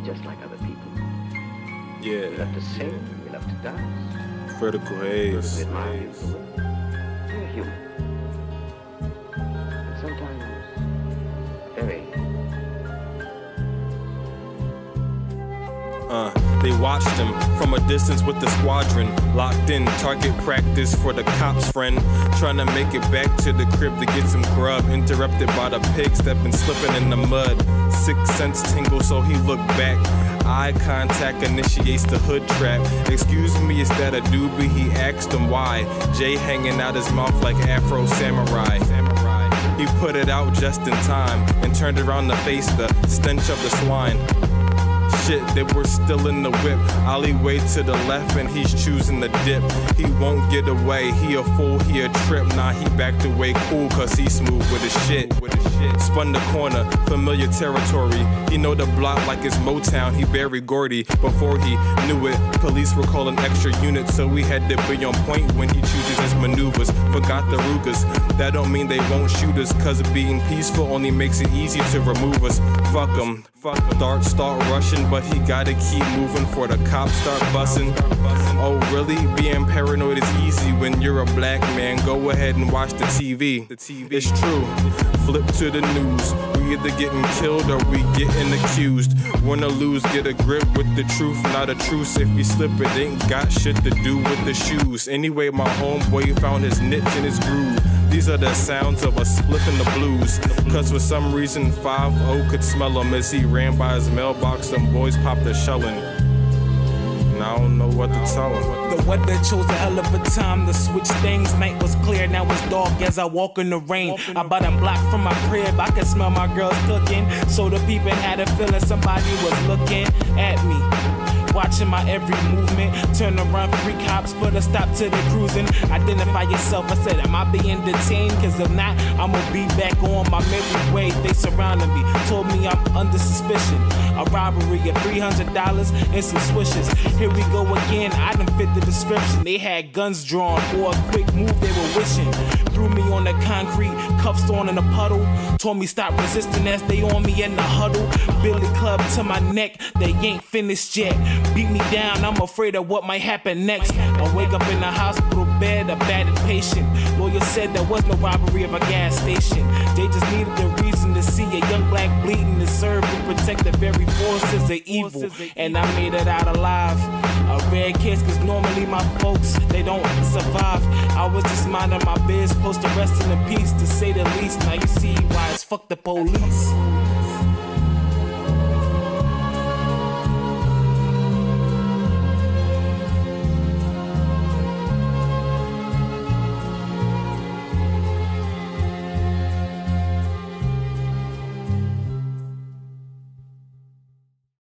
just like other people. Yeah. We love to sing, we love to dance. Critical Haze. We admire beautiful women. We're human. And sometimes very. They watched him from a distance with the squadron, locked in, target practice for the cops' friend, trying to make it back to the crib to get some grub, interrupted by the pigs that been slipping in the mud. Sixth sense tingle, so he looked back. Eye contact initiates the hood trap. Excuse me, is that a doobie? He asked him why. Jay hanging out his mouth like Afro Samurai. He put it out just in time and turned around to face the stench of the swine. Shit, they were still in the whip. Alleyway to the left and he's choosing the dip. He won't get away, he a fool, he a trip. Nah, he backed away cool cause he smooth with his shit. Spun the corner, familiar territory. He know the block like it's Motown, he buried Gordy. Before he knew it, police were calling extra units, so we had to be on point when he chooses his maneuvers. Forgot the Rugas, that don't mean they won't shoot us, cause being peaceful only makes it easy to remove us. Fuck 'em. Darts start rushing, but he gotta keep moving for the cops start bussing. Oh really? Being paranoid is easy when you're a black man. Go ahead and watch the TV. It's true. Flip to the news. We either getting killed or we getting accused. Win or lose, get a grip with the truth, not a truce. If you slip, it ain't got shit to do with the shoes. Anyway, my homeboy found his niche and his groove. These are the sounds of a spliff in the blues. Cause for some reason 5-0 could smell him as he ran by his mailbox. Them boys popped a shellin'. And I don't know what to tell him. The weather chose a hell of a time to switch things. Night was clear, now it's dark as I walk in the rain. About a block from my crib, I could smell my girls cooking. So the people had a feeling somebody was looking at me, watching my every movement. Turn around, 3 cops, put a stop to the cruising. Identify yourself, I said, am I being detained? Cause if not, I'ma be back on my merry way. They surrounded me, told me I'm under suspicion. A robbery of $300 and some swishes. Here we go again, I done fit the description. They had guns drawn for a quick move, they were wishing. Threw me on the concrete, cuffs on in a puddle. Told me stop resisting as they on me in the huddle. Billy club to my neck, they ain't finished yet. Beat me down, I'm afraid of what might happen next. I wake up in the hospital bed, a battered patient. Lawyer said there was no robbery of a gas station. They just needed a reason to see a young black bleeding to serve to protect the very forces of evil. And I made it out alive. A rare case, cause normally my folks, they don't survive. I was just minding my biz, supposed to rest in peace, to say the least. Now you see why it's fuck the police.